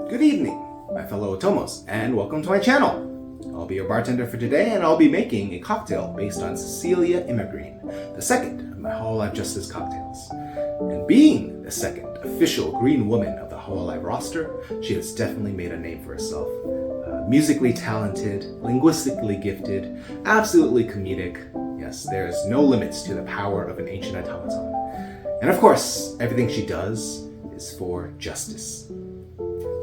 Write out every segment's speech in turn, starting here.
Good evening, my fellow Otomos, and welcome to my channel. I'll be your bartender for today, and I'll be making a cocktail based on Cecilia Immergreen, the second of my Hololive Justice cocktails. And being the second official green woman of the Hololive roster, she has definitely made a name for herself. Musically talented, linguistically gifted, absolutely comedic. Yes, there's no limits to the power of an ancient automaton. And of course, everything she does is for justice.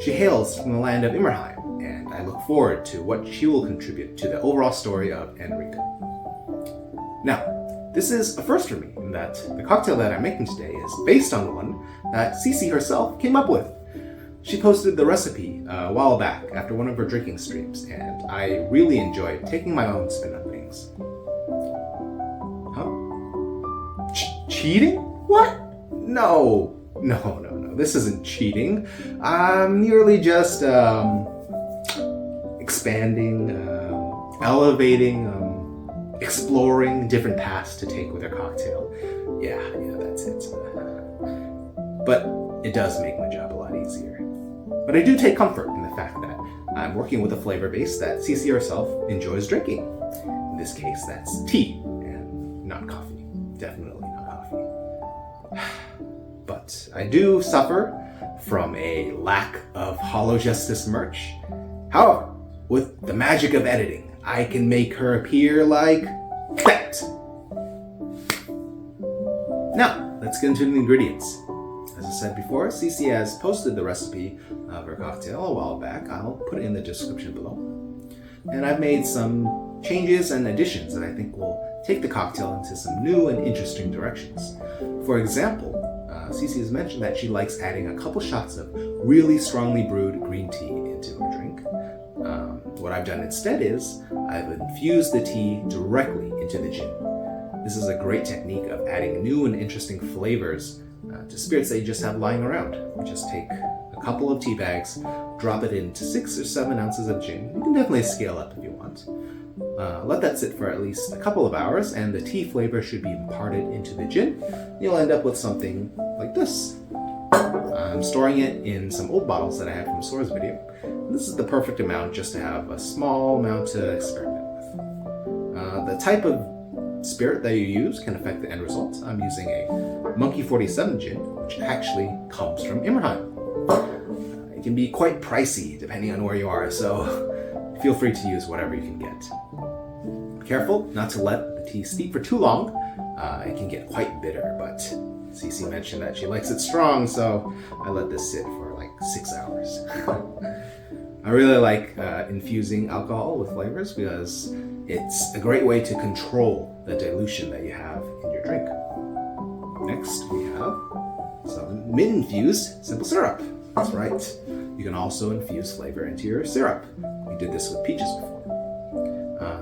She hails from the land of Immerheim, and I look forward to what she will contribute to the overall story of Enrico. Now, this is a first for me in that the cocktail that I'm making today is based on one that Ceci herself came up with. She posted the recipe a while back after one of her drinking streams, and I really enjoyed taking my own spin on things. Huh? Cheating? What? No, this isn't cheating. I'm merely just expanding, elevating, exploring different paths to take with her cocktail. Yeah, that's it. But it does make my job a lot easier. But I do take comfort in the fact that I'm working with a flavor base that Ceci herself enjoys drinking. In this case, that's tea and not coffee. Definitely not coffee. But I do suffer from a lack of Holo Justice merch. However, with the magic of editing, I can make her appear like that. Now, let's get into the ingredients. As I said before, Ceci has posted the recipe of her cocktail a while back. I'll put it in the description below. And I've made some changes and additions that I think will take the cocktail into some new and interesting directions. For example, Ceci has mentioned that she likes adding a couple shots of really strongly brewed green tea into her drink. What I've done instead is I've infused the tea directly into the gin. This is a great technique of adding new and interesting flavors to spirits that you just have lying around. You just take a couple of tea bags, drop it into 6 or 7 ounces of gin. You can definitely scale up if you want. Let that sit for at least a couple of hours, and the tea flavor should be imparted into the gin. You'll end up with something like this. I'm storing it in some old bottles that I had from Sora's video. This is the perfect amount just to have a small amount to experiment with. The type of spirit that you use can affect the end result. I'm using a Monkey 47 gin, which actually comes from Immerheim. It can be quite pricey depending on where you are, so feel free to use whatever you can get. Careful not to let the tea steep for too long. It can get quite bitter, but Ceci mentioned that she likes it strong, so I let this sit for like 6 hours. I really like infusing alcohol with flavors because it's a great way to control the dilution that you have in your drink. Next, we have some mint-infused simple syrup. That's right. You can also infuse flavor into your syrup. We did this with peaches before.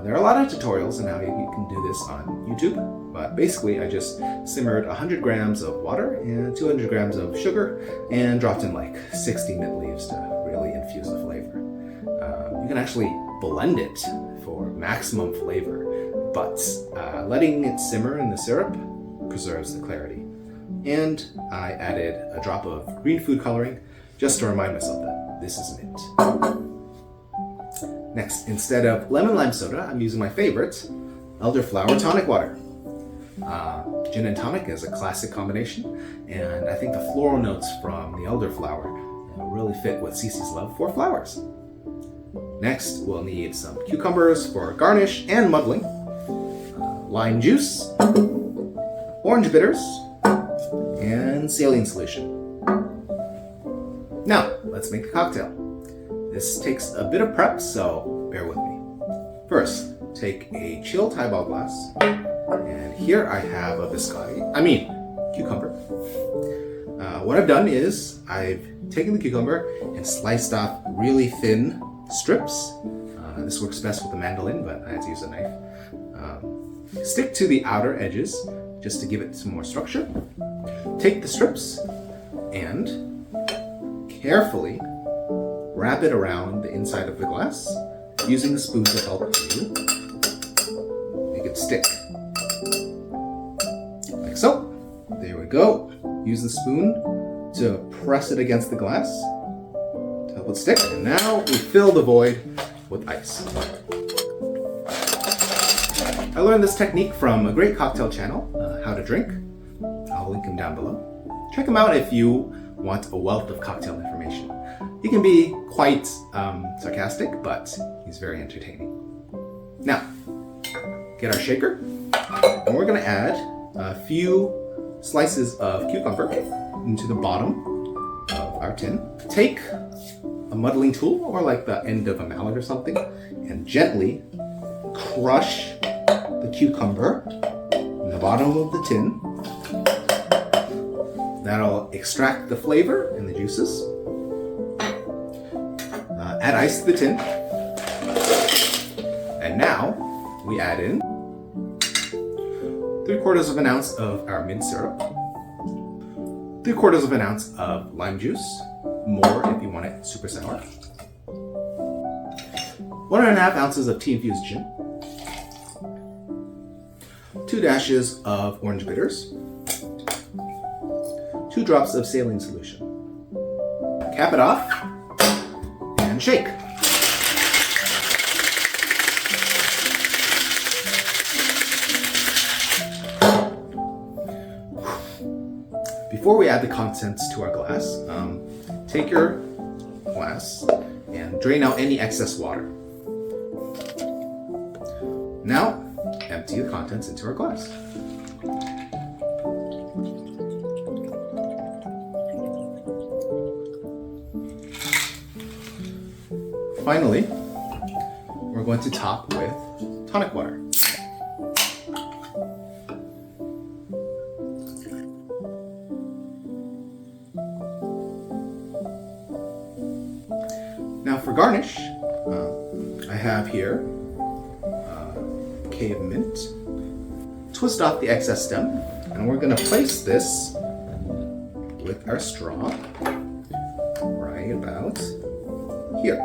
There are a lot of tutorials on how you can do this on YouTube, but basically I just simmered 100 grams of water and 200 grams of sugar and dropped in like 60 mint leaves to really infuse the flavor. You can actually blend it for maximum flavor, but letting it simmer in the syrup preserves the clarity. And I added a drop of green food coloring just to remind myself that this is mint. Next, instead of lemon lime soda, I'm using my favorite, elderflower tonic water. Gin and tonic is a classic combination, and I think the floral notes from the elderflower really fit with Ceci's love for flowers. Next, we'll need some cucumbers for garnish and muddling, lime juice, orange bitters, and saline solution. Now, let's make the cocktail. This takes a bit of prep, so bear with me. First, take a chilled highball glass, and here I have a cucumber. What I've done is I've taken the cucumber and sliced off really thin strips. This works best with a mandolin, but I had to use a knife. Stick to the outer edges just to give it some more structure. Take the strips and carefully wrap it around the inside of the glass using the spoon to help you make it stick. Like so. There we go. Use the spoon to press it against the glass to Help it stick. And now we fill the void with ice. I learned this technique from a great cocktail channel, How to Drink. I'll link him down below. Check him out if you want a wealth of cocktail information. He can be quite sarcastic, but he's very entertaining. Now, get our shaker, and we're gonna add a few slices of cucumber into the bottom of our tin. Take a muddling tool, or like the end of a mallet or something, and gently crush the cucumber in the bottom of the tin. That'll extract the flavor and the juices. Add ice to the tin. And now we add in 3/4 of an ounce of our mint syrup, 3/4 of an ounce of lime juice, more if you want it super sour, 1.5 ounces of tea infused gin, 2 dashes of orange bitters, 2 drops of saline solution. Cap it off and shake. Before we add the contents to our glass, take your glass and drain out any excess water. Now, empty the contents into our glass. Finally, we're going to top with tonic water. Now for garnish, I have here a cave mint. Twist off the excess stem, and we're going to place this with our straw right about here.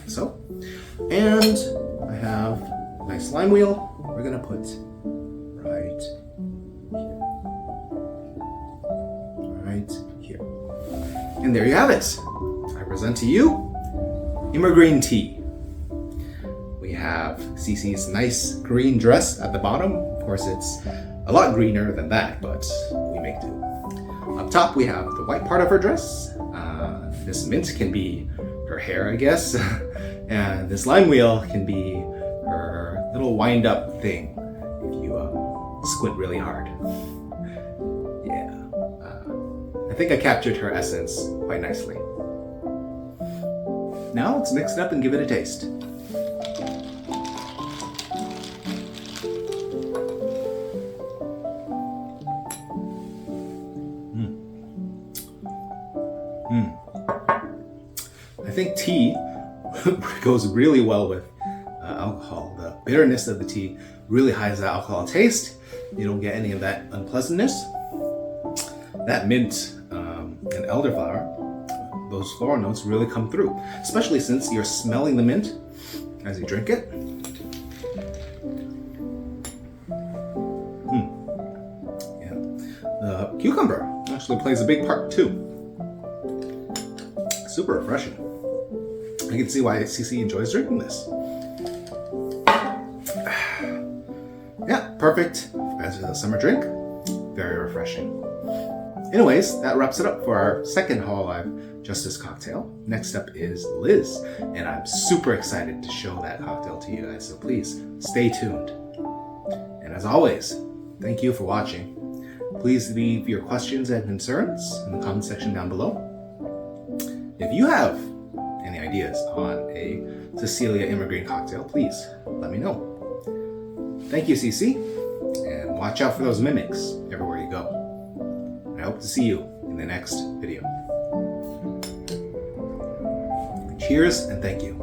So, and I have a nice lime wheel. We're going to put right here. And there you have it. I present to you Immergreen Tea. We have Ceci's nice green dress at the bottom. Of course, it's a lot greener than that, but we make do. Up top, we have the white part of her dress. This mint can be her hair, I guess. And this lime wheel can be her little wind-up thing if you squint really hard. Yeah, I think I captured her essence quite nicely. Now let's mix it up and give it a taste. I think tea goes really well with alcohol. The bitterness of the tea really hides the alcohol taste. You don't get any of that unpleasantness. That mint and elderflower, those floral notes really come through, especially since you're smelling the mint as you drink it. Yeah, the cucumber actually plays a big part too. Super refreshing. I can see why Ceci enjoys drinking this. Yeah, perfect as a summer drink. Very refreshing. Anyways, that wraps it up for our second Hololive Justice cocktail. Next up is Liz, and I'm super excited to show that cocktail to you guys, so please stay tuned. And as always, thank you for watching. Please leave your questions and concerns in the comment section down below. If you have any ideas on a Cecilia Immergreen cocktail, please let me know. Thank you, Ceci, and watch out for those mimics everywhere you go. I hope to see you in the next video. Cheers and thank you.